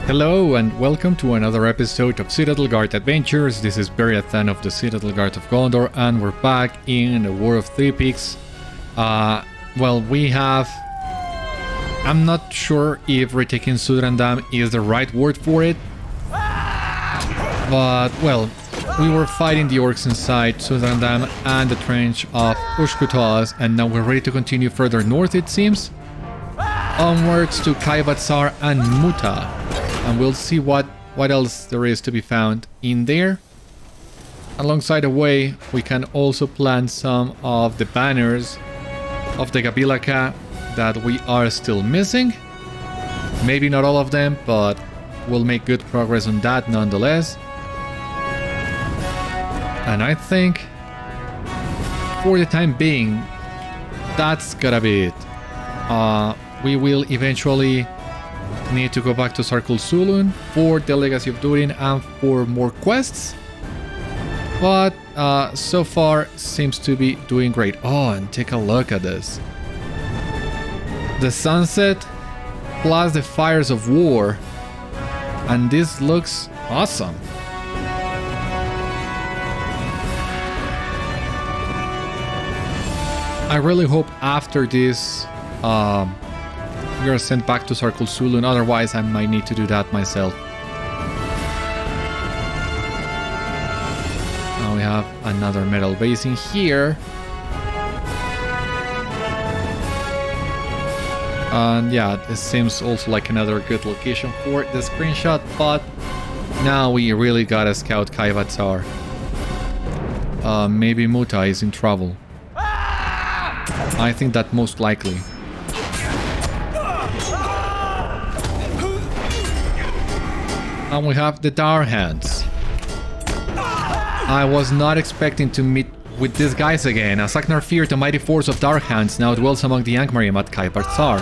Hello and welcome to another episode of Citadel Guard Adventures. This is Beriathan of the Citadel Guard of Gondor, and we're back in the War of Three Peaks. Well, we have... I'm not sure if retaking Dourhands is the right word for it. But, well, we were fighting the orcs inside Dourhands and the trench of Azgh-buzru, and now we're ready to continue further north, it seems. Onwards to Caivád Sâr and Múta. And we'll see what else there is to be found in there. Alongside the way, we can also plant some of the banners of the Gabil'akâ that we are still missing. Maybe not all of them, but we'll make good progress on that nonetheless. And I think, for the time being, that's gotta be it. We will eventually need to go back to Sarkul-Sulun for the Legacy of Durin and for more quests. But so far seems to be doing great. Oh, and take a look at this. The sunset plus the fires of war. And this looks awesome. I really hope after this we are sent back to Sarkul-Sulun, otherwise I might need to do that myself. Now we have another metal basin here. And yeah, this seems also like another good location for the screenshot, but now we really gotta scout Caivád Sâr. Maybe Múta is in trouble. I think that most likely. And we have the Dourhands. I was not expecting to meet with these guys again, as Agnar feared the mighty force of Dourhands now dwells among the Angmarim at Caivád Sâr.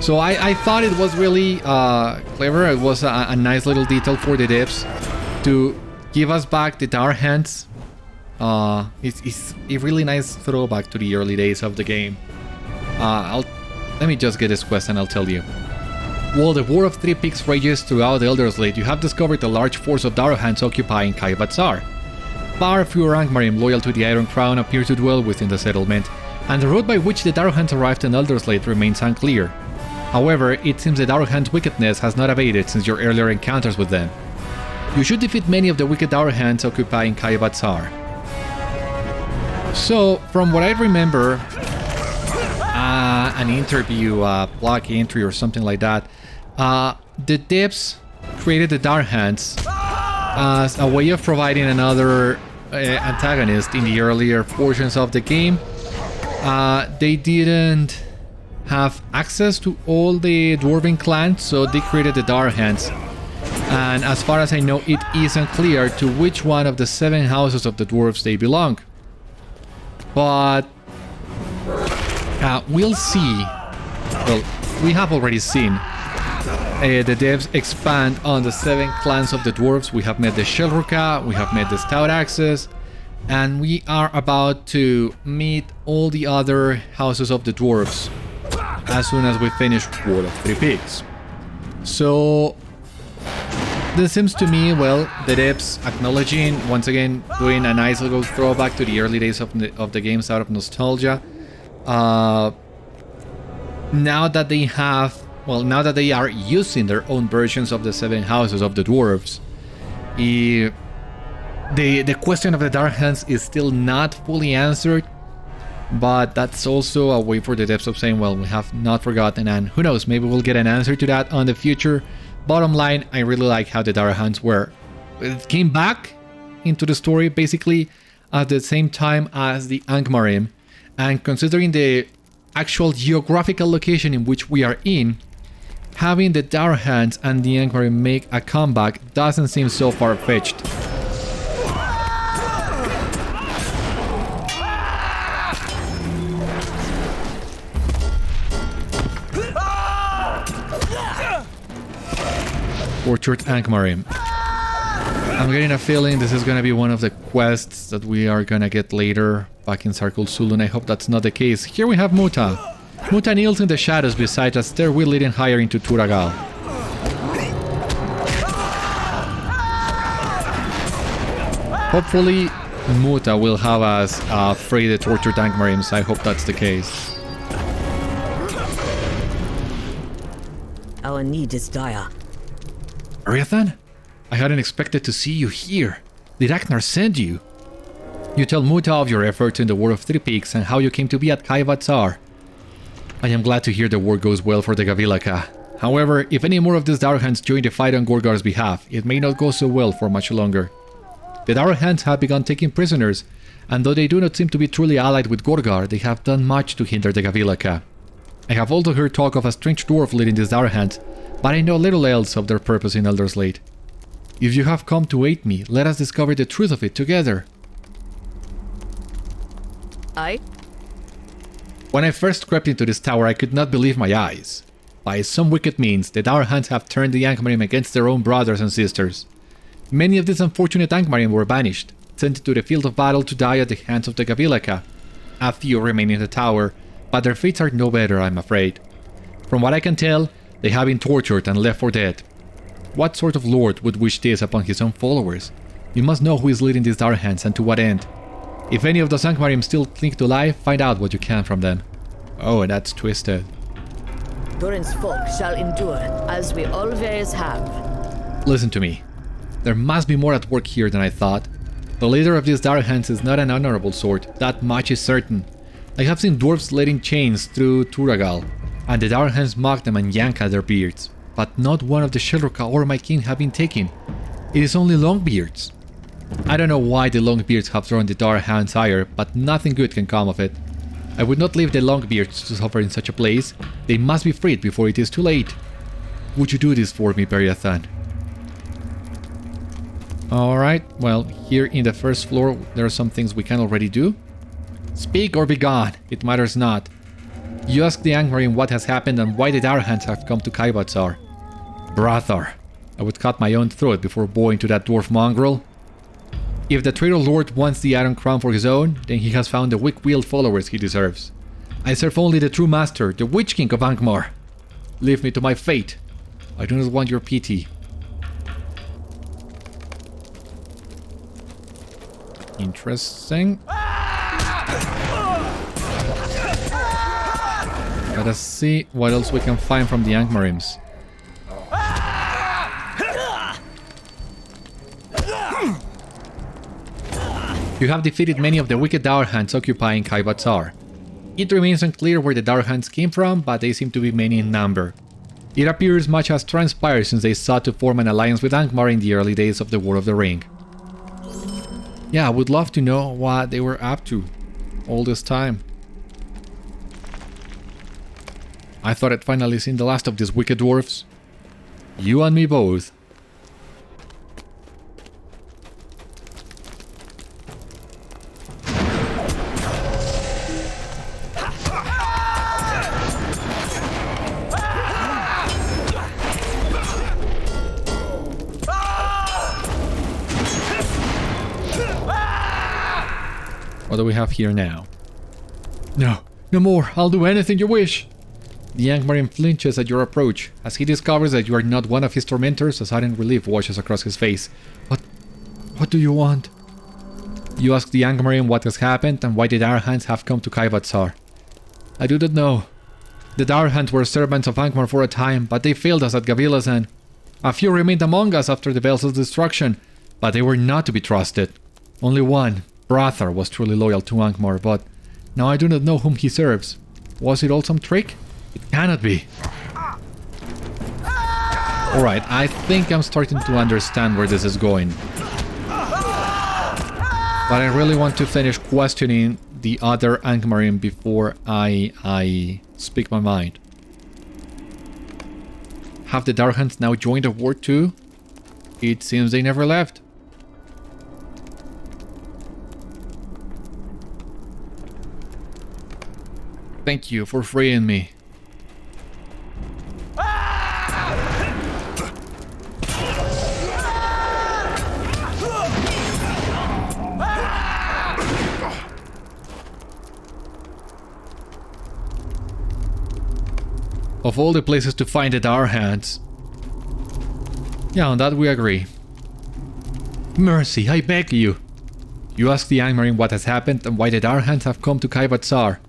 So I thought it was really clever. It was a nice little detail for the devs to give us back the Dourhands. It's a really nice throwback to the early days of the game. Let me just get this quest and I'll tell you. While the War of Three Peaks rages throughout Elderslate, you have discovered a large force of Dourhands occupying Caivád Sâr. Far fewer Angmarim loyal to the Iron Crown appear to dwell within the settlement, and the route by which the Dourhands arrived in Elderslate remains unclear. However, it seems the Dourhands' wickedness has not abated since your earlier encounters with them. You should defeat many of the wicked Dourhands occupying Caivád Sâr. So, from what I remember, an interview, blog entry or something like that, the devs created the Dourhands as a way of providing another antagonist in the earlier portions of the game. They didn't have access to all the dwarven clans, so they created the Dourhands. And as far as I know, it is unclear to which one of the 7 houses of the dwarves they belong. But we'll see. Well, we have already seen the devs expand on the 7 clans of the dwarves. We have met the Shelruka, we have met the Stout Axes, and we are about to meet all the other houses of the dwarves as soon as we finish War of Three Peaks. So this seems to me, well, the devs acknowledging, once again, doing a nice little throwback to the early days of the games out of nostalgia. Now that they have, well, now that they are using their own versions of the 7 houses of the dwarves, the question of the Dourhands is still not fully answered, but that's also a way for the devs of saying, well, we have not forgotten, and who knows, maybe we'll get an answer to that on the future. Bottom line, I really like how the Dourhands it came back into the story basically at the same time as the Angmarim, and considering the actual geographical location in which we are in, having the Dourhands and the Angmarim make a comeback doesn't seem so far-fetched. Tortured Angmarim. I'm getting a feeling this is gonna be one of the quests that we are gonna get later back in Sarkul-Sulun. I hope that's not the case. Here we have Múta. Múta kneels in the shadows beside a stairway leading higher into Tûr Ágal. Hopefully, Múta will have us free the tortured Angmarims. I hope that's the case. Our need is dire. Beriathan? I hadn't expected to see you here. Did Ragnar send you? You tell Múta of your efforts in the War of Three Peaks and how you came to be at Caivád Sâr. I am glad to hear the war goes well for the Gabil'akâ. However, if any more of these Dourhands join the fight on Gorgar's behalf, it may not go so well for much longer. The Dourhands have begun taking prisoners, and though they do not seem to be truly allied with Gorgar, they have done much to hinder the Gabil'akâ. I have also heard talk of a strange dwarf leading these Dourhands, but I know little else of their purpose in Elderslate. If you have come to aid me, let us discover the truth of it together. Aye? When I first crept into this tower, I could not believe my eyes. By some wicked means, the Dourhands have turned the Angmarim against their own brothers and sisters. Many of these unfortunate Angmarim were banished, sent to the field of battle to die at the hands of the Gabil'akâ. A few remain in the tower, but their fates are no better, I'm afraid. From what I can tell, they have been tortured and left for dead. What sort of lord would wish this upon his own followers? You must know who is leading these Dourhands and to what end. If any of those Angmarim still cling to life, find out what you can from them. Oh, and that's twisted. Durin's folk shall endure, as we always have. Listen to me. There must be more at work here than I thought. The leader of these Dourhands is not an honorable sort, that much is certain. I have seen dwarves letting chains through Tûr Ágal, and the Dourhands mock them and yank at their beards. But not one of the Shilrukka or my king have been taken. It is only Longbeards. I don't know why the Longbeards have thrown the Dourhands ire, but nothing good can come of it. I would not leave the Longbeards to suffer in such a place. They must be freed before it is too late. Would you do this for me, Beriathan? Alright, well, here in the first floor there are some things we can already do. Speak or be gone, it matters not. You ask the Angmarim what has happened and why the Dourhands have come to Caivád Sâr. Brathar. I would cut my own throat before bowing to that dwarf mongrel. If the traitor lord wants the Iron Crown for his own, then he has found the weak-willed followers he deserves. I serve only the true master, the Witch King of Angmar. Leave me to my fate. I do not want your pity. Interesting. Let us see what else we can find from the Angmarims. You have defeated many of the wicked Dourhands occupying Caivád Sâr. It remains unclear where the Dourhands came from, but they seem to be many in number. It appears much has transpired since they sought to form an alliance with Angmar in the early days of the War of the Ring. Yeah, I would love to know what they were up to all this time. I thought I'd finally seen the last of these wicked dwarfs. You and me both. What do we have here now? No, no more. I'll do anything you wish. The Angmarim flinches at your approach. As he discovers that you are not one of his tormentors, a sudden relief washes across his face. What do you want? You ask the Angmarim what has happened and why the Dourhands have come to Caivád Sâr. I do not know. The Dourhands were servants of Angmar for a time, but they failed us at Gabil'akâ. A few remained among us after the Bells' destruction, but they were not to be trusted. Only one, Brathar, was truly loyal to Angmar, but now I do not know whom he serves. Was it all some trick? It cannot be. Alright, I think I'm starting to understand where this is going. But I really want to finish questioning the other Angmarim before I speak my mind. Have the Dourhands now joined the war too? It seems they never left. Thank you for freeing me. Of all the places to find the Dourhands. Yeah, on that we agree. Mercy, I beg you. You ask the Angmarim what has happened and why the Dourhands have come to Caivád Sâr.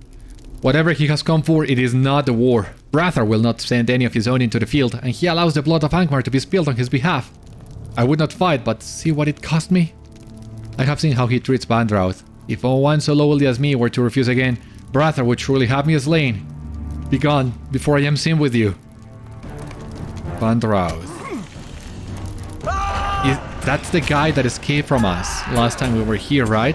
Whatever he has come for, it is not the war. Brathar will not send any of his own into the field, and he allows the blood of Angmar to be spilled on his behalf. I would not fight, but see what it cost me? I have seen how he treats Bandrauth. If one so lowly as me were to refuse again, Brathar would surely have me slain. Begone, before I am seen with you. Bandrauth. That's the guy that escaped from us last time we were here, right?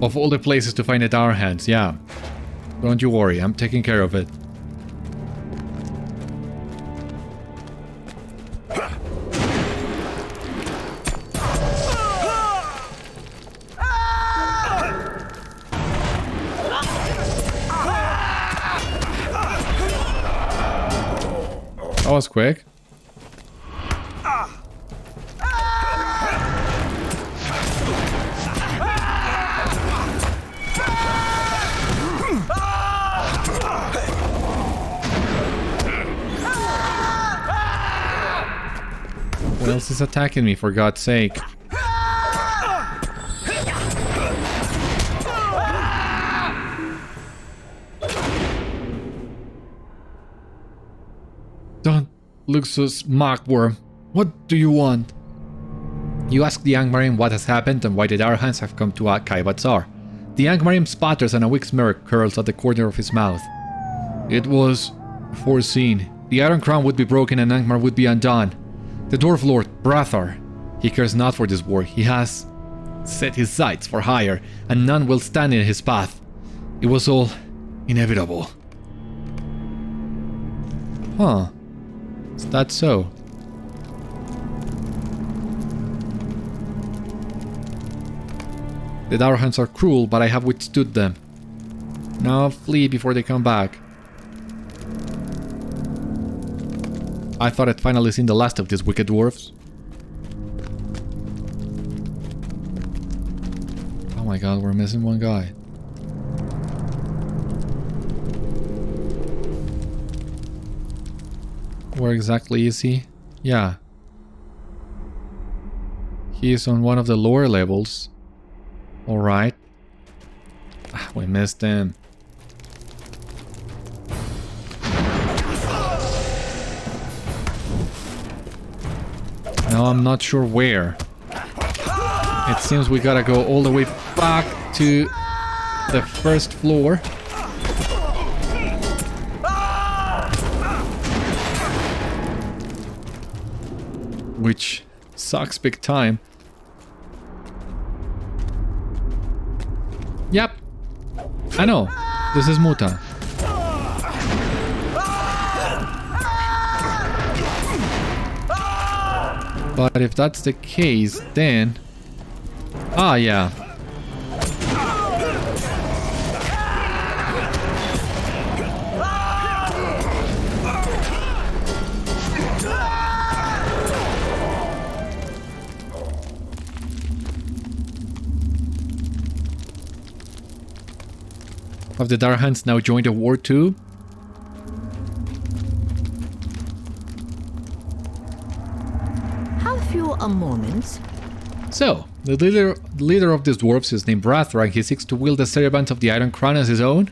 Of all the places to find the Dourhands, yeah. Don't you worry, I'm taking care of it. That was quick. What else is attacking me, for God's sake? Don't look so smug, worm. What do you want? You ask the Angmarim what has happened and why the Dourhands have come to Caivád Sâr. The Angmarim sputters and a weak smirk curls at the corner of his mouth. It was foreseen. The Iron Crown would be broken and Angmar would be undone. The Dwarf Lord, Brathar, he cares not for this war. He has set his sights for higher, and none will stand in his path. It was all inevitable. Huh. Is that so? The Dourhands are cruel, but I have withstood them. Now flee before they come back. I thought I'd finally seen the last of these wicked dwarfs. Oh my god, we're missing one guy. Where exactly is he? Yeah. He is on one of the lower levels. Alright. We missed him. Now I'm not sure where. It seems we gotta go all the way back to the first floor. Which sucks big time. Yep. I know. This is Múta. But if that's the case, then... Ah, yeah. Have the Dourhands now joined the war too? Have you a moment? So, the leader of these dwarves is named Brathar, and he seeks to wield the servants of the Iron Crown as his own?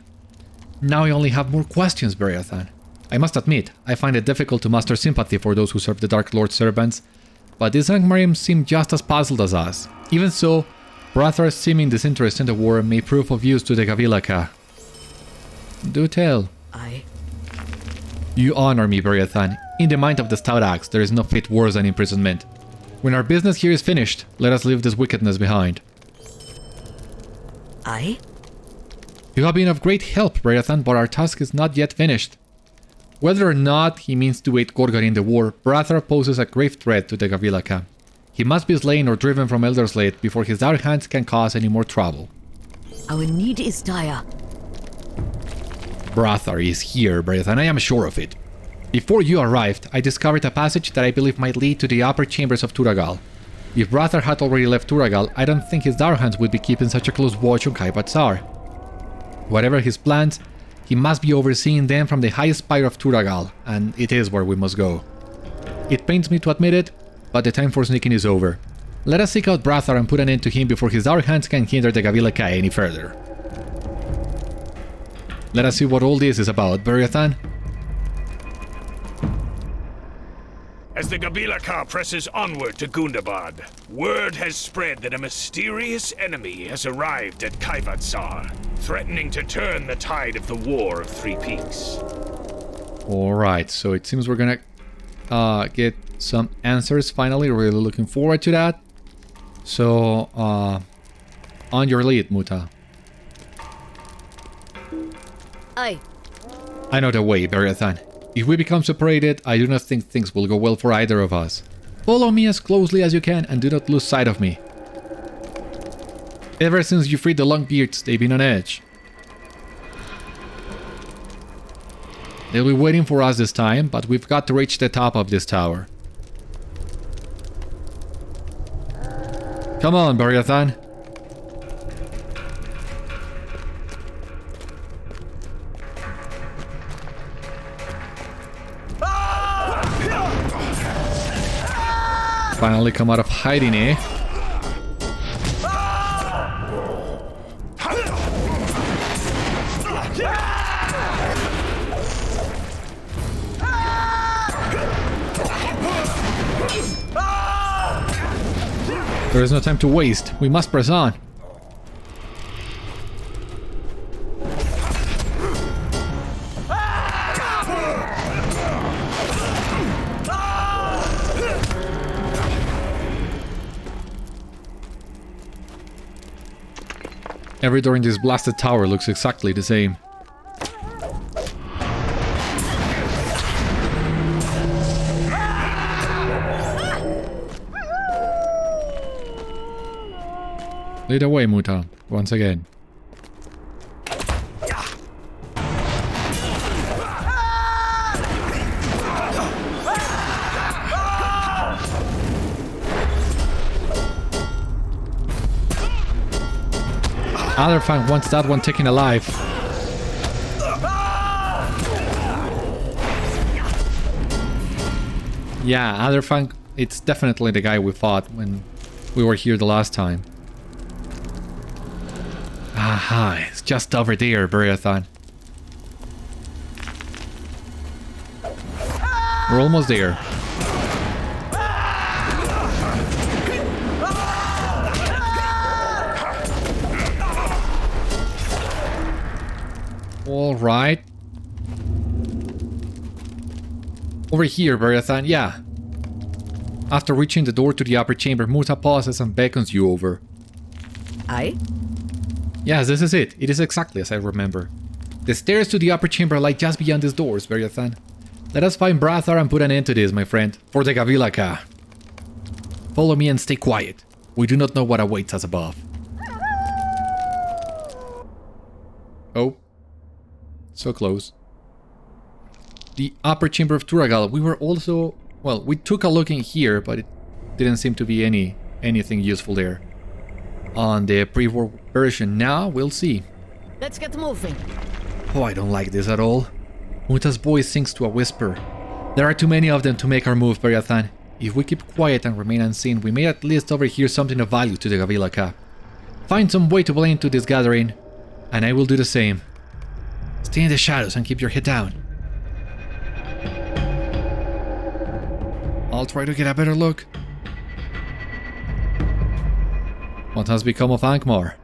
Now I only have more questions, Beriathan. I must admit, I find it difficult to muster sympathy for those who serve the Dark Lord's servants, but these Angmarim seem just as puzzled as us. Even so, Brathar's seeming disinterest in the war may prove of use to the Gabil'akâ. Do tell. Aye. You honor me, Beriathan. In the mind of the Stout Axe, there is no fate worse than imprisonment. When our business here is finished, let us leave this wickedness behind. Aye? You have been of great help, Beriathan, but our task is not yet finished. Whether or not he means to aid Gorgon in the war, Brathar poses a grave threat to the Gabil'akâ. He must be slain or driven from Elderslate before his Dourhands can cause any more trouble. Our need is dire. Brathar is here, Beriathan, I am sure of it. Before you arrived, I discovered a passage that I believe might lead to the upper chambers of Tûr Ágal. If Brathar had already left Tûr Ágal, I don't think his Dourhands would be keeping such a close watch on Caivád Sâr. Whatever his plans, he must be overseeing them from the highest spire of Tûr Ágal, and it is where we must go. It pains me to admit it, but the time for sneaking is over. Let us seek out Brathar and put an end to him before his Dourhands can hinder the Gabil'akâ any further. Let us see what all this is about, Beriathan. As the Gabil'akâ presses onward to Gundabad, word has spread that a mysterious enemy has arrived at Caivád Sâr, threatening to turn the tide of the War of Three Peaks. Alright, so it seems we're gonna get some answers finally. Really looking forward to that. So, on your lead, Múta. Aye. I know the way, Beriathan. If we become separated, I do not think things will go well for either of us. Follow me as closely as you can and do not lose sight of me. Ever since you freed the Longbeards, they've been on edge. They'll be waiting for us this time, but we've got to reach the top of this tower. Come on, Beriathan. Finally come out of hiding, eh? There is no time to waste. We must press on. Every door in this blasted tower looks exactly the same. Lead away, Múta, once again. Adder-fang wants that one taken alive. Yeah, Adder-fang, it's definitely the guy we fought when we were here the last time. Aha, it's just over there, Beriathan. We're almost there. Alright. Over here, Beriathan, yeah. After reaching the door to the upper chamber, Múta pauses and beckons you over. Aye? Yes, this is it. It is exactly as I remember. The stairs to the upper chamber lie just beyond these doors, Beriathan. Let us find Brathar and put an end to this, my friend, for the Gabil'akâ. Follow me and stay quiet. We do not know what awaits us above. Oh. So close. The upper chamber of Tûr Ágal. We were also... Well, we took a look in here, but it didn't seem to be anything useful there. On the pre-war version, now we'll see. Let's get moving. Oh, I don't like this at all. Múta's voice sinks to a whisper. There are too many of them to make our move, Beriathan. If we keep quiet and remain unseen, we may at least overhear something of value to the Gabil'akâ. Find some way to blend into this gathering, and I will do the same. Stay in the shadows and keep your head down. I'll try to get a better look. What has become of Angmar?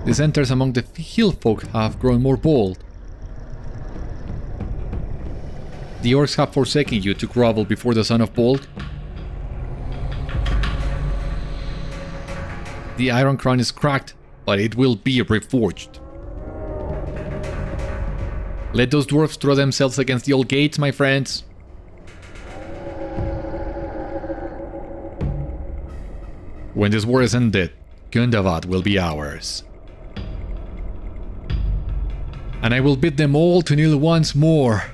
Dissenters among the hill folk have grown more bold. The orcs have forsaken you to grovel before the son of Bolg. The Iron Crown is cracked, but it will be reforged. Let those dwarves throw themselves against the old gates, my friends. When this war is ended, Gundabad will be ours. And I will bid them all to kneel once more.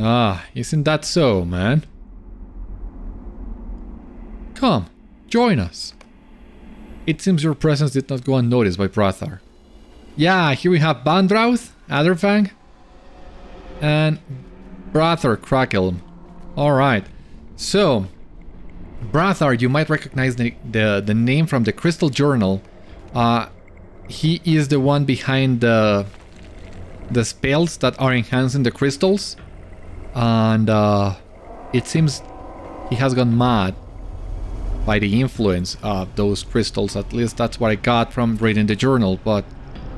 Ah, isn't that so, man? Come, join us. It seems your presence did not go unnoticed by Brathar. Yeah, here we have Bandrauth, Adder-fang, and Brathar Crack-helm. Alright, so Brathar, you might recognize the name from the Crystal Journal. He is the one behind the spells that are enhancing the crystals. And it seems he has gone mad by the influence of those crystals. At least that's what I got from reading the journal, but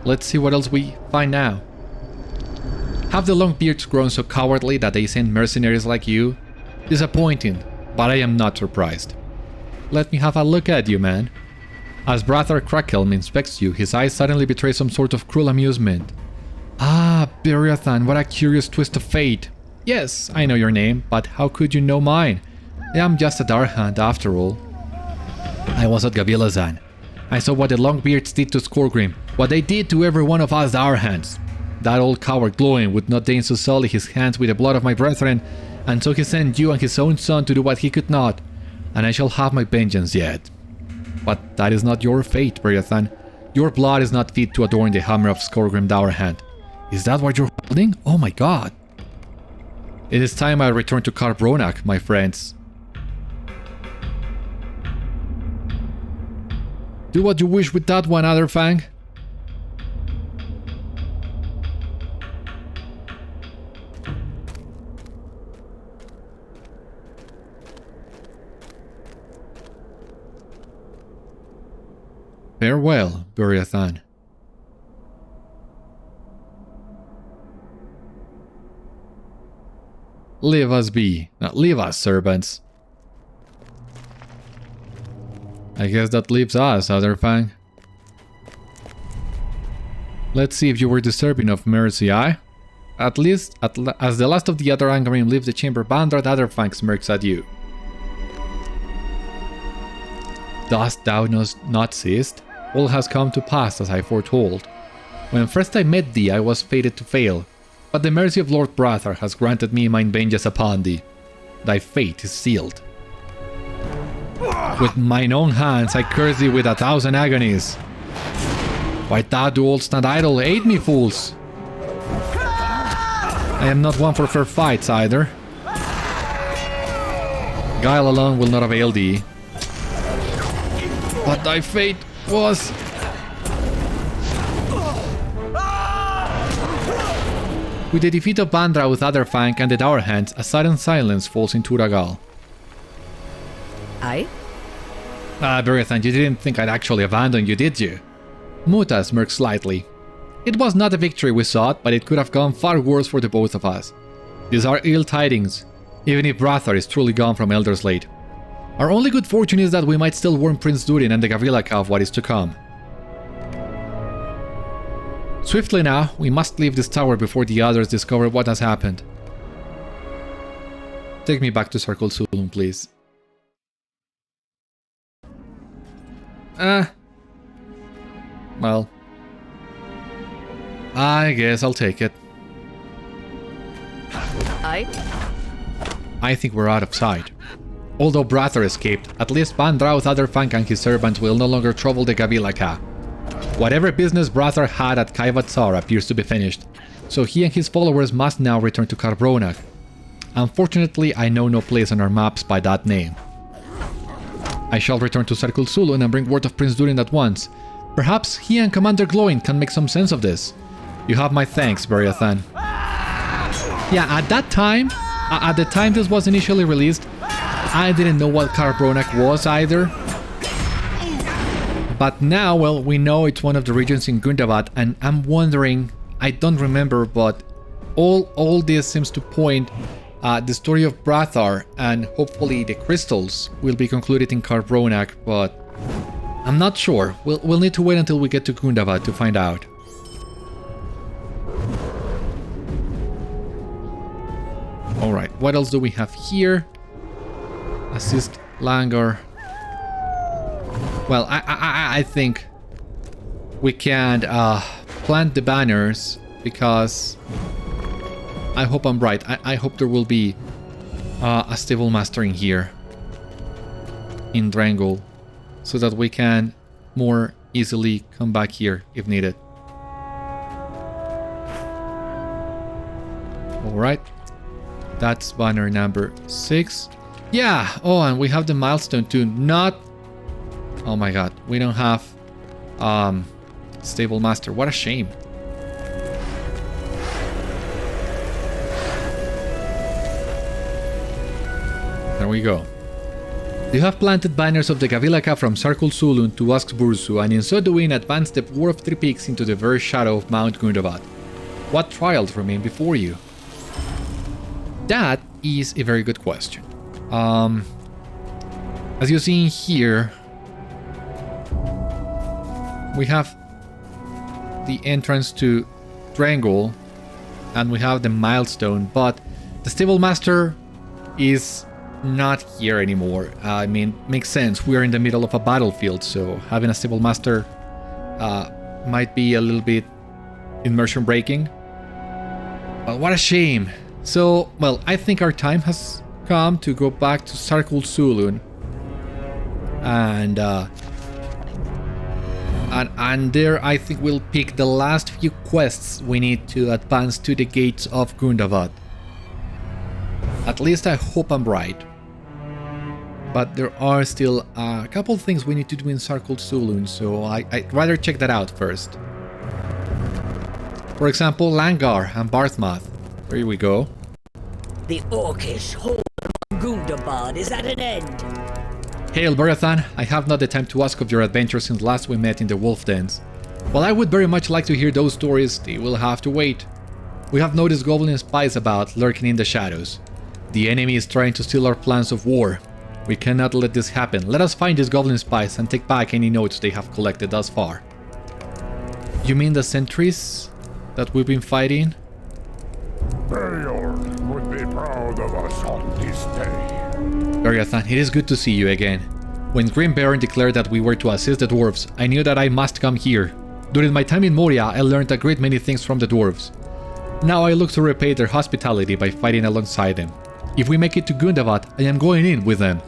let's see what else we find now. Have the Longbeards grown so cowardly that they send mercenaries like you? Disappointing, but I am not surprised. Let me have a look at you, man. As Brathar Crack-helm inspects you, his eyes suddenly betray some sort of cruel amusement. Ah, Beriathan, what a curious twist of fate. Yes, I know your name, but how could you know mine? I am just a Dourhand after all. I was at Gabil'akâ. I saw what the Longbeards did to Skorgrim, what they did to every one of us Dourhands. That old coward Glóin would not deign to sully his hands with the blood of my brethren, and so he sent you and his own son to do what he could not, and I shall have my vengeance yet. But that is not your fate, Beriathan. Your blood is not fit to adorn the hammer of Skorgrim Dourhand. Is that what you're holding? Oh my god. It is time I return to Câr Bronach, my friends. Do what you wish with that one, Adder-fang. Farewell, Beriathan. Leave us be. Leave us, servants. I guess that leaves us, Adder-fang. Let's see if you were deserving of mercy, aye? At least, as the last of the other Angmarim leaves the chamber, Bandrat Adder-fang smirks at you. Dost thou not seest? All has come to pass as I foretold. When first I met thee, I was fated to fail, but the mercy of Lord Brathar has granted me mine vengeance upon thee. Thy fate is sealed. With mine own hands I curse thee with 1,000 agonies. Why thou do all stand idle? Aid me, fools! I am not one for fair fights either. Guile alone will not avail thee. But thy fate was... With the defeat of Bandrauth, Adder-fang and the Dourhands, a sudden silence falls in Tûr Ágal. Aye? Beriathan, you didn't think I'd actually abandon you, did you? Múta smirked slightly. It was not a victory we sought, but it could have gone far worse for the both of us. These are ill tidings, even if Brathar is truly gone from Elderslate. Our only good fortune is that we might still warn Prince Durin and the Gabil'akâ of what is to come. Swiftly now, we must leave this tower before the others discover what has happened. Take me back to Circle Sulum, please. Well, I guess I'll take it. Aye? I think we're out of sight. Although Brathar escaped, at least Bandrauth, Adder-fang and his servants will no longer trouble the Gabil'akâ. Whatever business Brathar had at Caivád Sâr appears to be finished, so he and his followers must now return to Câr Bronach. Unfortunately, I know no place on our maps by that name. I shall return to Circle Sulum and bring word of Prince Durin at once. Perhaps he and Commander Glóin can make some sense of this. You have my thanks, Beriathan. Yeah, at that time, at the time this was initially released, I didn't know what Câr Bronach was either. But now, well, we know it's one of the regions in Gundabad, and I'm wondering, I don't remember, but all this seems to point the story of Brathar, and hopefully the crystals will be concluded in Câr Bronach, but I'm not sure. We'll need to wait until we get to Gundabad to find out. Alright, what else do we have here? Assist Langar. Well, I think we can plant the banners because I hope I'm right. I hope there will be a stable mastering here in Drangol so that we can more easily come back here if needed. Alright, that's banner number 6. Yeah, oh, and we have the milestone too. Not... Oh my god, we don't have stable master. What a shame. There we go. You have planted banners of the Gabil'akâ from Circle Sulun to Azgh-buzru, and in so doing advanced the War of Three Peaks into the very shadow of Mount Gundabad. What trials remain before you? That is a very good question. As you see here, we have the entrance to Drangol, and we have the milestone, but the stable master is not here anymore. I mean, makes sense. We are in the middle of a battlefield, so having a stable master might be a little bit immersion breaking. But what a shame. So, well, I think our time has come to go back to Circle Sulun and there I think we'll pick the last few quests we need to advance to the gates of Gundabad. At least I hope I'm right. But there are still a couple things we need to do in Circle Sulun, so I'd rather check that out first. For example, Langar and Barthmath. Here we go. The orcish hold on Gundabad is at an end. Hail, Beriathan. I have not the time to ask of your adventures since last we met in the wolf dens. While I would very much like to hear those stories, they will have to wait. We have noticed goblin spies about, lurking in the shadows. The enemy is trying to steal our plans of war. We cannot let this happen. Let us find these goblin spies and take back any notes they have collected thus far. You mean the sentries that we've been fighting? Berior would be proud of us on this day. Beriathan, it is good to see you again. When Grim Baron declared that we were to assist the dwarves, I knew that I must come here. During my time in Moria, I learned a great many things from the dwarves. Now I look to repay their hospitality by fighting alongside them. If we make it to Gundabad, I am going in with them.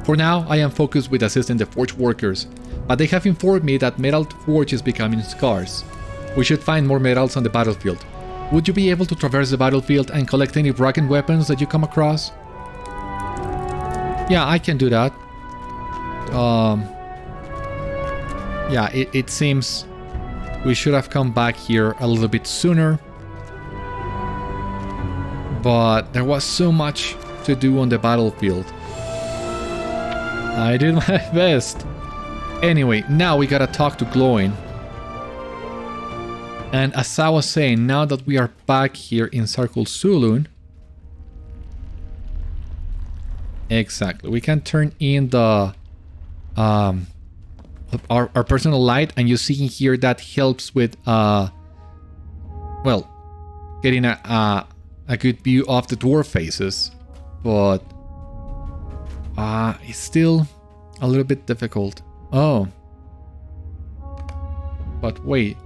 For now, I am focused with assisting the forge workers, but they have informed me that metal forge is becoming scarce. We should find more metals on the battlefield. Would you be able to traverse the battlefield and collect any broken weapons that you come across? Yeah, I can do that. Yeah, it seems we should have come back here a little bit sooner. But there was so much to do on the battlefield. I did my best. Anyway, now we gotta talk to Glowing. And as I was saying, now that we are back here in Circle Sulun, exactly, we can turn in the our personal light, and you see here that helps with well, getting a good view of the dwarf faces, but it's still a little bit difficult. Oh, but wait.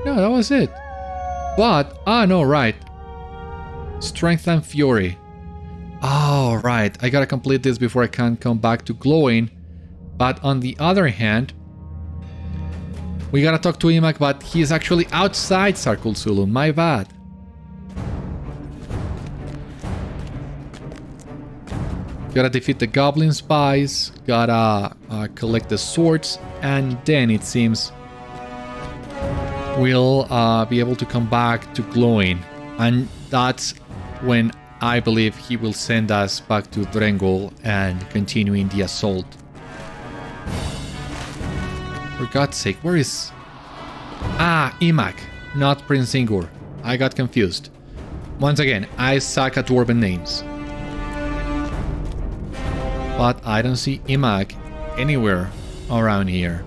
No, that was it. But, no, right. Strength and Fury. Oh, right. I gotta complete this before I can come back to Glowing. But on the other hand, we gotta talk to Imak, but he's actually outside Circle Sulun. My bad. Gotta defeat the goblin spies. Gotta collect the swords. And then it seems we'll be able to come back to Glowing, and that's when I believe he will send us back to Drangol and continuing the assault. For God's sake, where is... Imak, not Prince Ingor. I got confused. Once again, I suck at dwarven names. But I don't see Imak anywhere around here.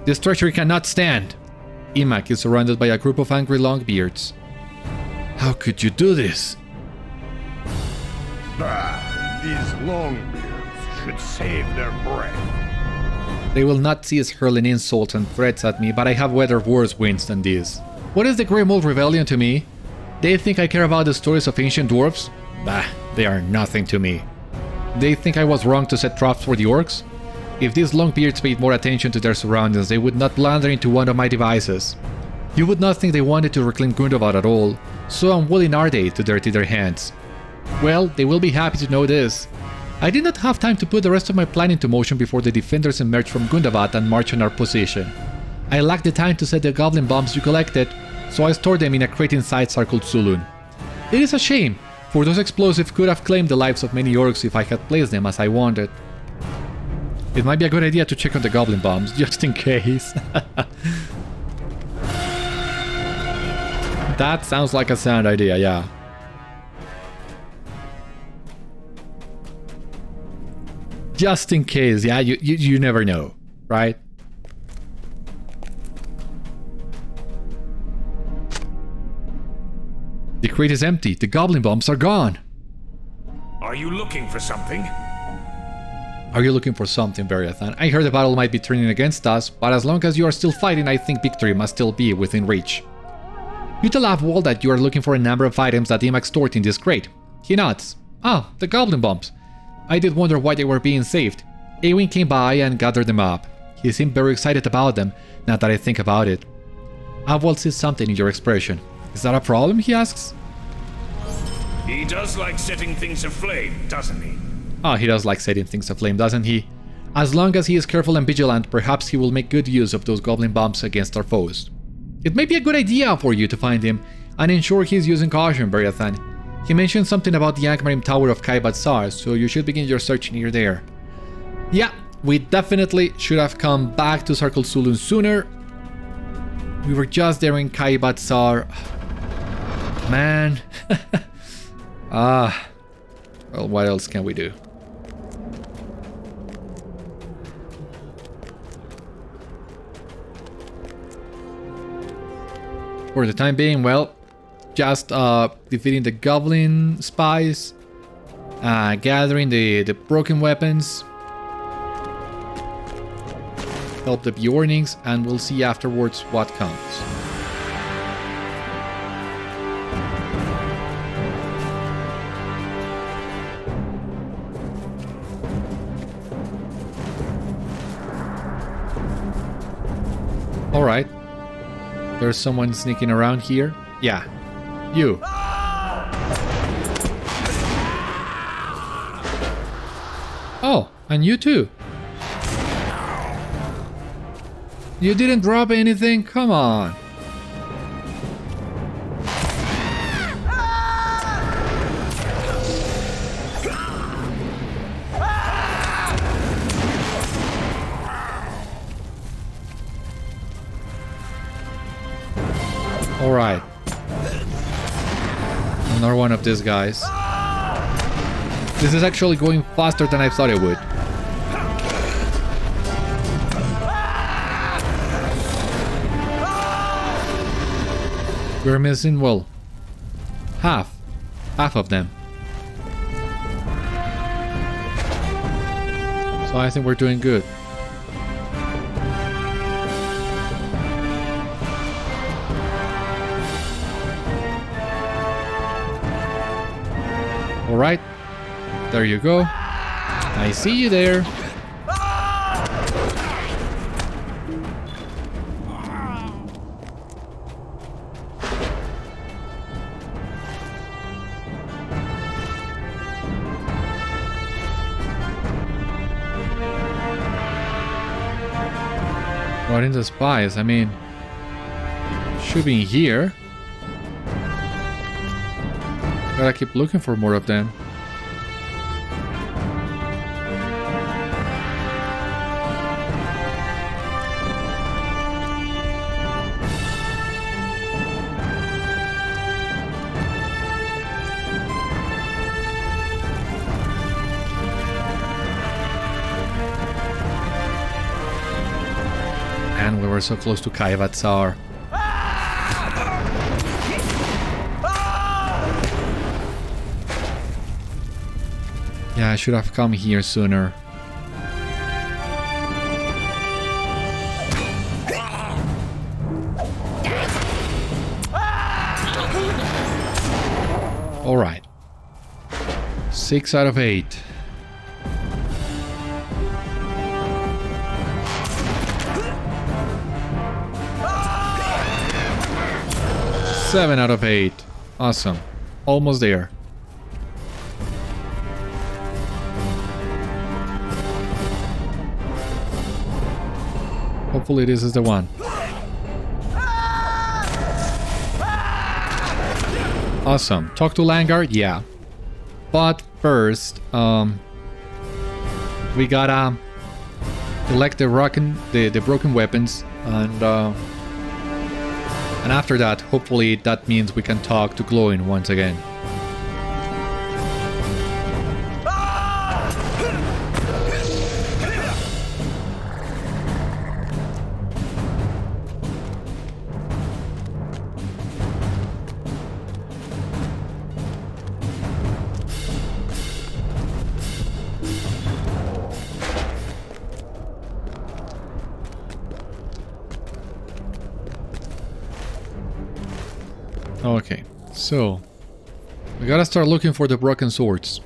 This treachery cannot stand. Imak is surrounded by a group of angry Longbeards. How could you do this? These Longbeards should save their breath. They will not cease hurling insults and threats at me, but I have weathered worse winds than this. What is the Grey Mold Rebellion to me? They think I care about the stories of ancient dwarves? Bah, they are nothing to me. They think I was wrong to set traps for the orcs? If these Longbeards paid more attention to their surroundings, they would not blunder into one of my devices. You would not think they wanted to reclaim Gundabad at all, so unwilling are they to dirty their hands. Well, they will be happy to know this. I did not have time to put the rest of my plan into motion before the defenders emerged from Gundabad and marched on our position. I lacked the time to set the goblin bombs you collected, so I stored them in a crate inside Circled Sulun. It is a shame, for those explosives could have claimed the lives of many orcs if I had placed them as I wanted. It might be a good idea to check on the goblin bombs, just in case. That sounds like a sound idea, yeah. Just in case, yeah, you never know, right? The crate is empty, the goblin bombs are gone. Are you looking for something? Are you looking for something, Beriathan? I heard the battle might be turning against us, but as long as you are still fighting, I think victory must still be within reach. You tell Avwald that you are looking for a number of items that Imak stored in this crate. He nods. Ah, the goblin bombs. I did wonder why they were being saved. Eowyn came by and gathered them up. He seemed very excited about them, now that I think about it. Avwald sees something in your expression. Is that a problem, he asks? He does like setting things aflame, doesn't he? Oh, he does like setting things aflame, doesn't he? As long as he is careful and vigilant, perhaps he will make good use of those goblin bombs against our foes. It may be a good idea for you to find him, and ensure he is using caution, Beriathan. He mentioned something about the Angmarim Tower of Caivád Sâr, so you should begin your search near there. Yeah, we definitely should have come back to Circled Sulun sooner. We were just there in Caivád Sâr. Man. Well, what else can we do? For the time being, well, just defeating the goblin spies, gathering the broken weapons, help the Bjornings, and we'll see afterwards what comes. Alright. There's someone sneaking around here. Yeah. You. Oh, and you too. You didn't drop anything? Come on. Alright. Another one of these guys. This is actually going faster than I thought it would. We're missing, well, half of them. So I think we're doing good. Alright, there you go. I see you there. What in the spies? I mean, should be in here. Gotta keep looking for more of them. And we were so close to Caivád Sâr. Yeah, I should have come here sooner. All right. 6 out of 8. Seven out of 8. Awesome. Almost there. Hopefully this is the one. Awesome. Talk to Langard? Yeah. But first, we gotta collect the broken weapons, and after that, hopefully that means we can talk to Glóin once again. Okay, so we gotta start looking for the broken swords.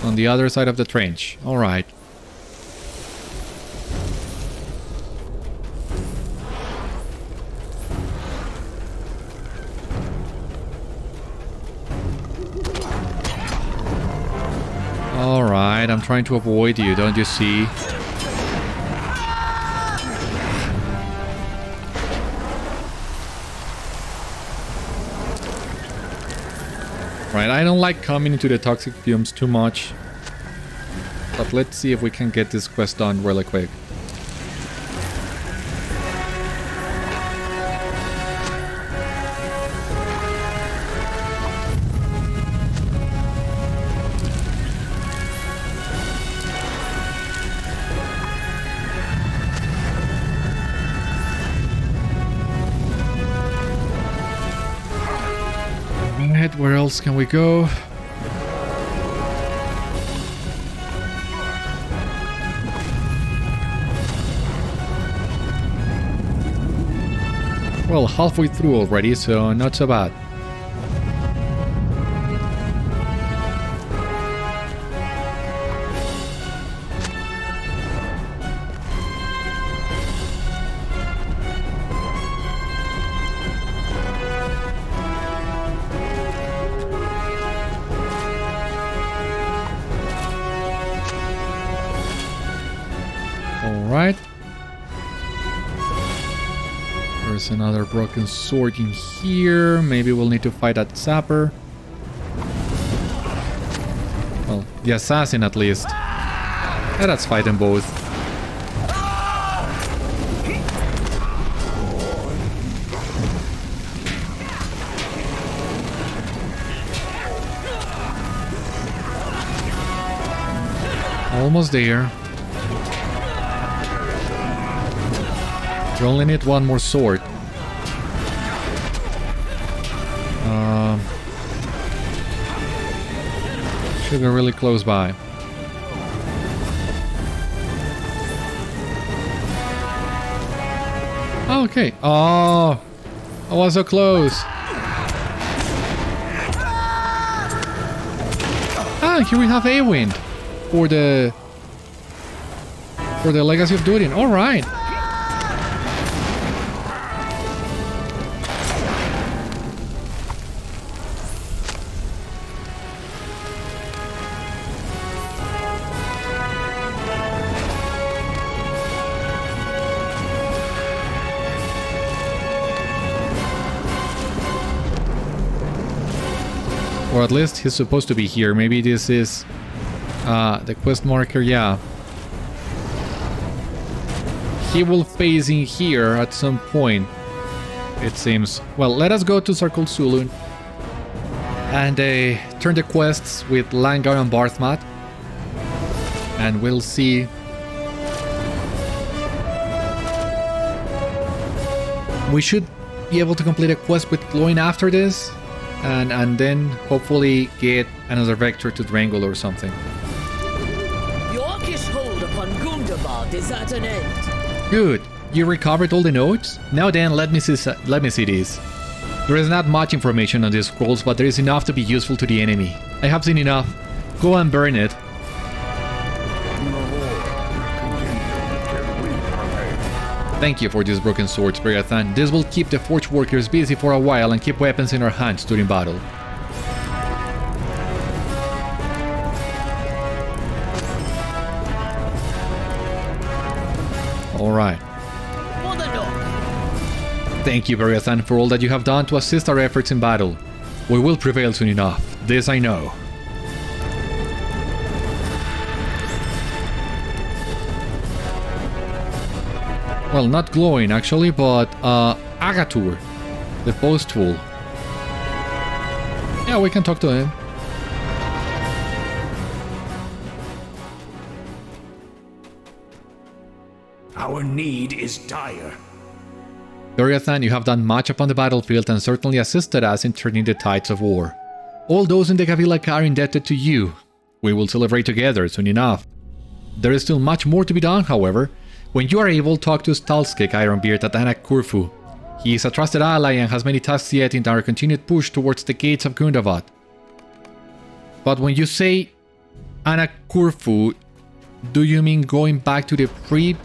On the other side of the trench. All right. All right, I'm trying to avoid you, don't you see? Right, I don't like coming into the toxic fumes too much. But let's see if we can get this quest done really quick. Where else can we go? Well, halfway through already, so not so bad. Alright. There's another broken sword in here. Maybe we'll need to fight that sapper. Well, the assassin at least. Yeah, let's fight them both. Almost there. We only need one more sword. Should be really close by. Okay. Oh, I was so close. Ah, here we have Éowyn for the Legacy of Durin. All right. Or at least he's supposed to be here. Maybe this is the quest marker, yeah. He will phase in here at some point, it seems. Well, let us go to Circle Sulun and turn the quests with Langar and Barthmat. And we'll see. We should be able to complete a quest with Gloin after this, and then hopefully get another vector to Drangol or something. Yorkish hold upon Gundabad is at an end. Good. You recovered all the notes? Now then, let me see this. There is not much information on these scrolls, but there is enough to be useful to the enemy. I have seen enough. Go and burn it. Thank you for these broken swords, Beriathan. This will keep the forge workers busy for a while and keep weapons in our hands during battle. Alright. Thank you, Beriathan, for all that you have done to assist our efforts in battle. We will prevail soon enough. This I know. Well, not glowing actually, but Agatur, the postful. Yeah, we can talk to him. Our need is dire. Beriathan, you have done much upon the battlefield and certainly assisted us in turning the tides of war. All those in the Gabil'akâ are indebted to you. We will celebrate together soon enough. There is still much more to be done, however. When you are able, talk to Stalskek Ironbeard at Anak Kurfu. He is a trusted ally and has many tasks yet in our continued push towards the gates of Gundabad. But when you say Anak Kurfu, do you mean going back to the pre...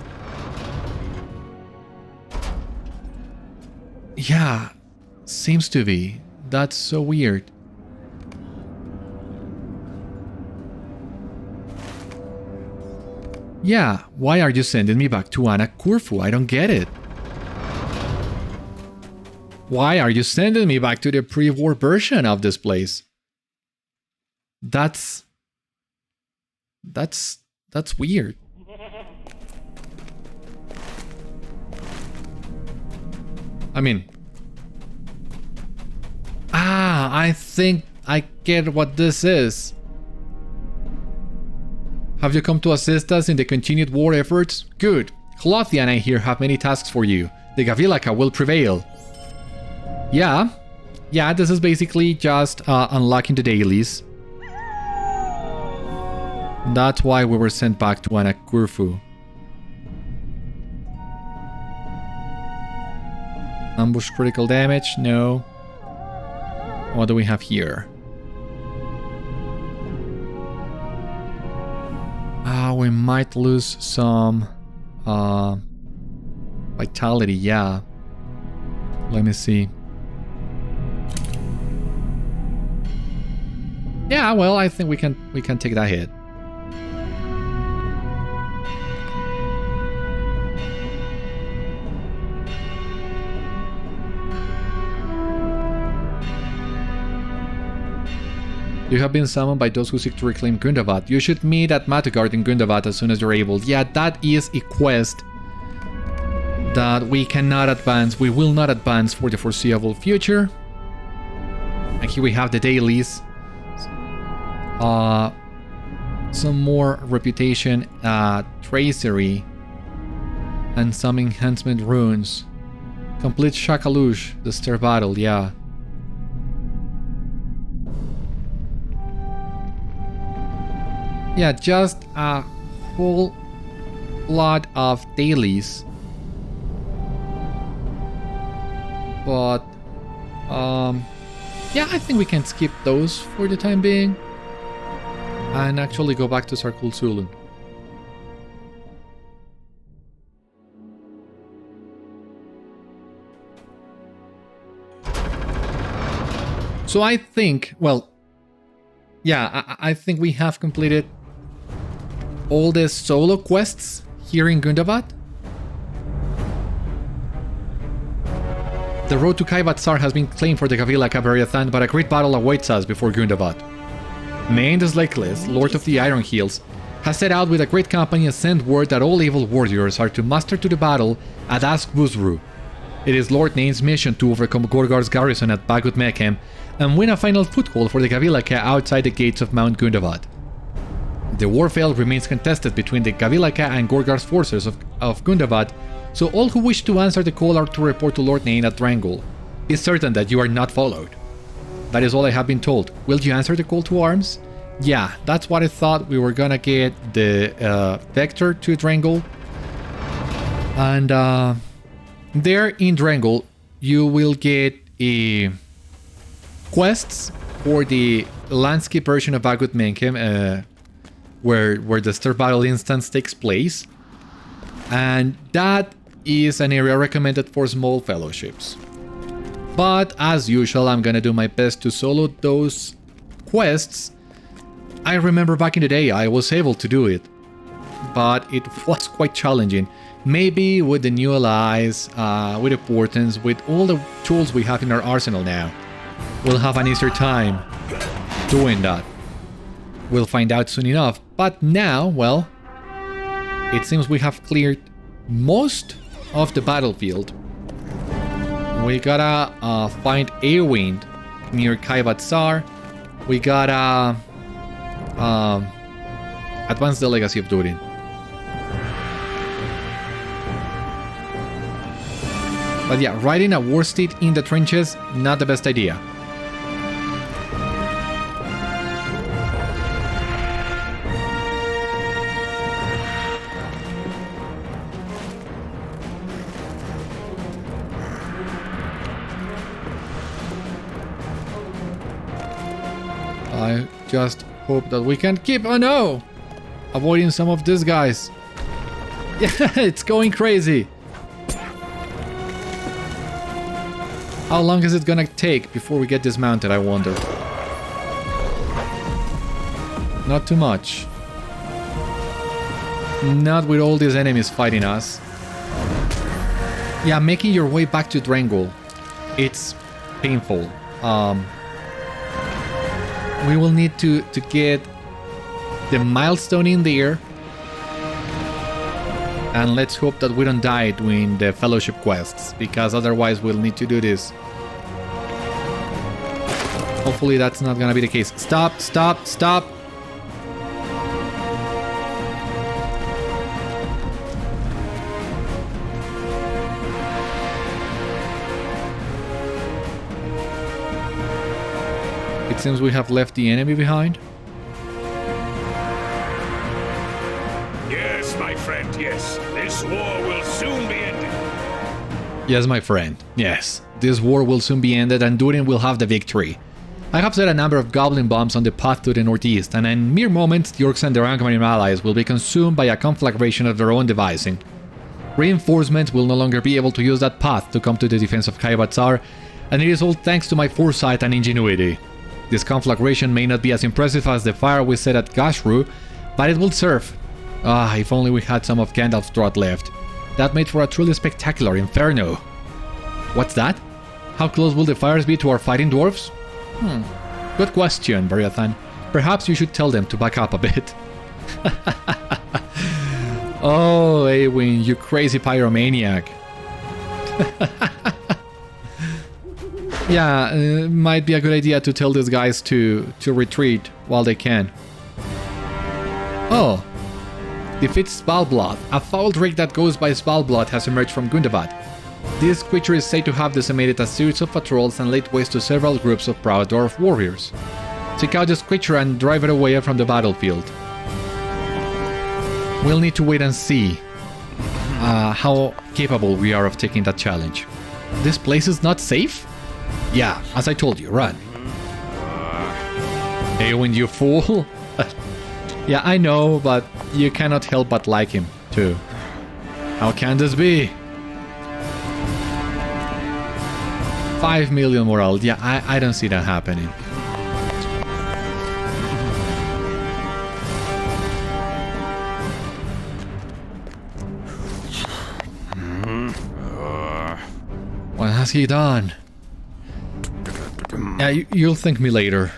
Yeah, seems to be. That's so weird. Yeah, why are you sending me back to Anak Kurfu? I don't get it. Why are you sending me back to the pre-war version of this place? That's weird. I mean... I think I get what this is. Have you come to assist us in the continued war efforts? Good. Hlothian and I here have many tasks for you. The Gabil'akâ will prevail. Yeah, this is basically just unlocking the dailies. That's why we were sent back to Anak Kurfu. Ambush critical damage? No. What do we have here? We might lose some vitality, yeah. Let me see. Yeah, well, I think we can take that hit. You have been summoned by those who seek to reclaim Gundabad. You should meet at Matagard in Gundabad as soon as you're able. Yeah, that is a quest that we cannot advance. We will not advance for the foreseeable future. And here we have the dailies. Some more reputation, tracery, and some enhancement runes. Complete Shakalush, the stair battle, yeah. Yeah, just a whole lot of dailies. But, yeah, I think we can skip those for the time being. And actually go back to Sarkul Sulun. So I think, well, yeah, I think we have completed all the solo quests here in Gundabad. The road to Caivád Sâr has been claimed for the Gabil'akâ Beriathan, but a great battle awaits us before Gundabad. Náin the Slakeless, Lord of the Iron Hills, has set out with a great company and sent word that all evil warriors are to muster to the battle at Azgh-buzru. It is Lord Náin's mission to overcome Gorgar's garrison at Bagûd-mekhem and win a final foothold for the Gabil'akâ outside the gates of Mount Gundabad. The warfield remains contested between the Gabil'akâ and Gorgar's forces of Gundabad, so all who wish to answer the call are to report to Lord Náin at Drangol. Be certain that you are not followed. That is all I have been told. Will you answer the call to arms? Yeah, that's what I thought. We were gonna get the vector to Drangel. And there in Drangel, you will get quests for the landscape version of Bagûd-mekhem, where the Star Battle instance takes place. And that is an area recommended for small fellowships. But as usual, I'm gonna do my best to solo those quests. I remember back in the day I was able to do it, but it was quite challenging. Maybe with the new allies, with the portents, with all the tools we have in our arsenal now, we'll have an easier time doing that. We'll find out soon enough. But now, well, it seems we have cleared most of the battlefield. We gotta find Eowyn near Caivád Sâr. We gotta advance the legacy of Durin. But yeah, riding a war steed in the trenches, not the best idea. I just hope that we can keep, oh no, avoiding some of these guys. Yeah, it's going crazy. How long is it gonna take before we get dismounted, I wonder? Not too much. Not with all these enemies fighting us. Yeah, making your way back to Drangel, it's painful. We will need to get the milestone in there. And let's hope that we don't die doing the fellowship quests, because otherwise we'll need to do this. Hopefully that's not gonna be the case. Stop, stop, stop! It seems we have left the enemy behind. Yes, my friend, yes. This war will soon be ended. Yes, my friend. Yes. This war will soon be ended and Durin will have the victory. I have set a number of goblin bombs on the path to the northeast, and in mere moments the orcs and their Angmarim allies will be consumed by a conflagration of their own devising. Reinforcements will no longer be able to use that path to come to the defense of Caivád Sâr, and it is all thanks to my foresight and ingenuity. This conflagration may not be as impressive as the fire we set at Gashru, but it will serve. Ah, if only we had some of Gandalf's draught left. That made for a truly spectacular inferno. What's that? How close will the fires be to our fighting dwarves? Good question, Beriathan. Perhaps you should tell them to back up a bit. Oh, Eowyn, you crazy pyromaniac. Yeah, it might be a good idea to tell these guys to retreat while they can. Oh. Defeat Svalblood. A foul drake that goes by Svalblood has emerged from Gundabad. This creature is said to have decimated a series of patrols and laid waste to several groups of proud dwarf warriors. Seek out this creature and drive it away from the battlefield. We'll need to wait and see how capable we are of taking that challenge. This place is not safe? Yeah, as I told you, run. Eowyn, you fool! Yeah, I know, but you cannot help but like him, too. How can this be? 5 million morale. Yeah, I don't see that happening. What has he done? Yeah, you'll thank me later.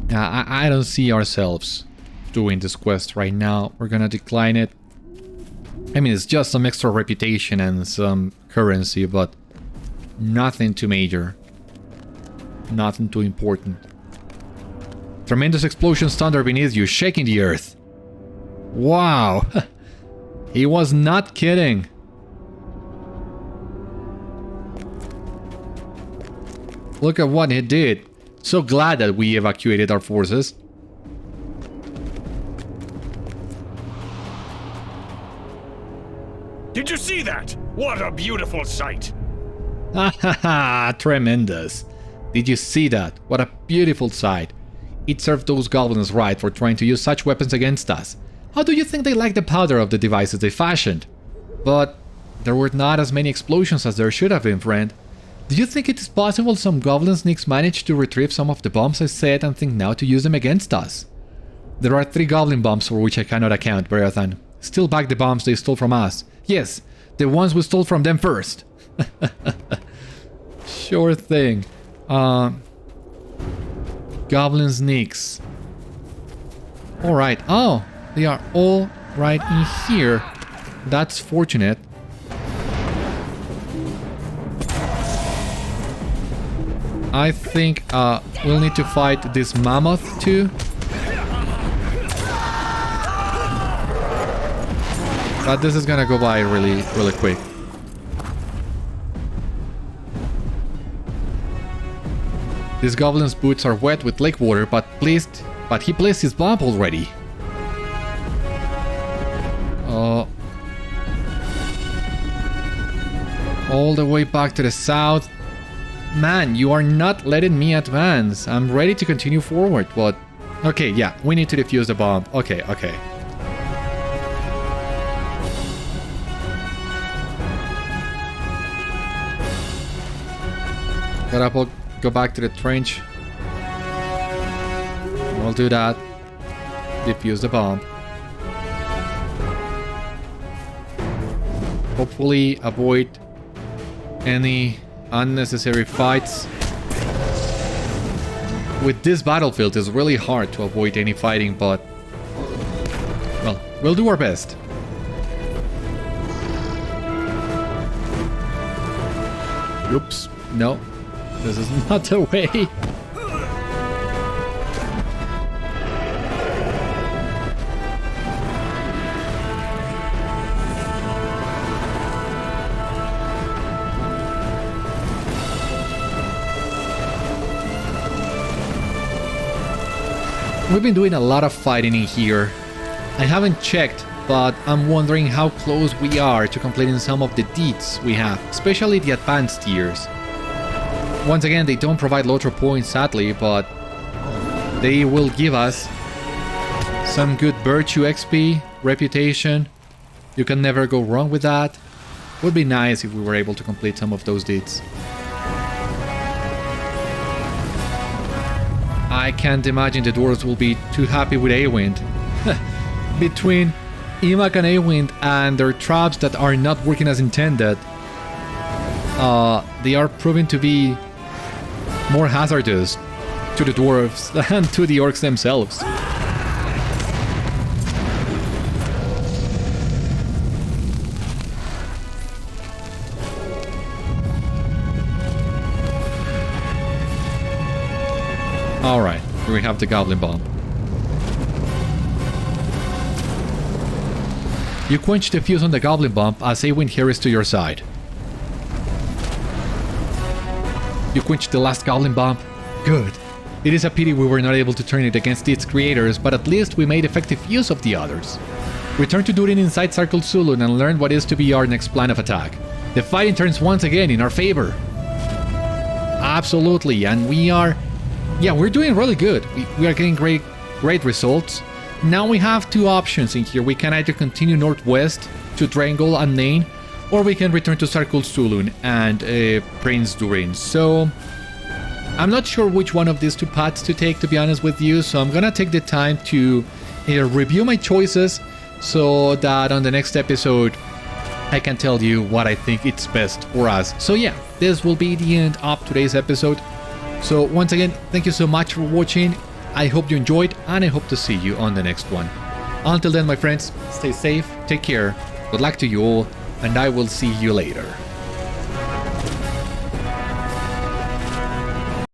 Yeah, I don't see ourselves doing this quest right now. We're gonna decline it. I mean, it's just some extra reputation and some currency, but nothing too major. Nothing too important. Tremendous explosions thunder beneath you, shaking the earth. Wow! He was not kidding. Look at what he did. So glad that we evacuated our forces. Did you see that? What a beautiful sight! Ha ha ha! Tremendous. Did you see that? What a beautiful sight. It served those goblins right for trying to use such weapons against us. How do you think they liked the powder of the devices they fashioned? But there were not as many explosions as there should have been, friend. Do you think it is possible some goblin sneaks managed to retrieve some of the bombs I set and think now to use them against us? There are 3 goblin bombs for which I cannot account, Beriathan. Still back the bombs they stole from us. Yes, the ones we stole from them first. Sure thing. Goblin sneaks. Alright. Oh, they are all right in here. That's fortunate. I think we'll need to fight this mammoth too. But this is gonna go by really quick. This goblin's boots are wet with lake water, but he placed his bomb already. All the way back to the south. Man, you are not letting me advance. I'm ready to continue forward, but... Okay, yeah, we need to defuse the bomb. Okay. Gotta go back to the trench. We'll do that. Defuse the bomb. Hopefully avoid any unnecessary fights. With this battlefield, it's really hard to avoid any fighting, but... well, we'll do our best. Oops, no. This is not the way. We've been doing a lot of fighting in here. I haven't checked, but I'm wondering how close we are to completing some of the deeds we have, especially the advanced tiers. Once again, they don't provide LOTRO points, sadly, but they will give us some good virtue XP, reputation. You can never go wrong with that. Would be nice if we were able to complete some of those deeds. I can't imagine the dwarves will be too happy with Awind. Between Imak and Awind and their traps that are not working as intended, they are proving to be more hazardous to the dwarves than to the orcs themselves. Alright, here we have the goblin bomb. You quench the fuse on the goblin bomb as Awind hurries to your side. You quenched the last goblin bomb? Good. It is a pity we were not able to turn it against its creators, but at least we made effective use of the others. Return to Durin inside Circle Sulun and learn what is to be our next plan of attack. The fighting turns once again in our favor. Absolutely, and we're doing really good. We are getting great results. Now we have 2 options in here. We can either continue northwest to Drangol and Náin, or we can return to Circle Sulun and Prince Durin. So I'm not sure which one of these 2 paths to take, to be honest with you, so I'm gonna take the time to review my choices so that on the next episode I can tell you what I think it's best for us. So yeah, this will be the end of today's episode. So once again, thank you so much for watching. I hope you enjoyed, and I hope to see you on the next one. Until then, my friends, stay safe, take care, good luck to you all, and I will see you later.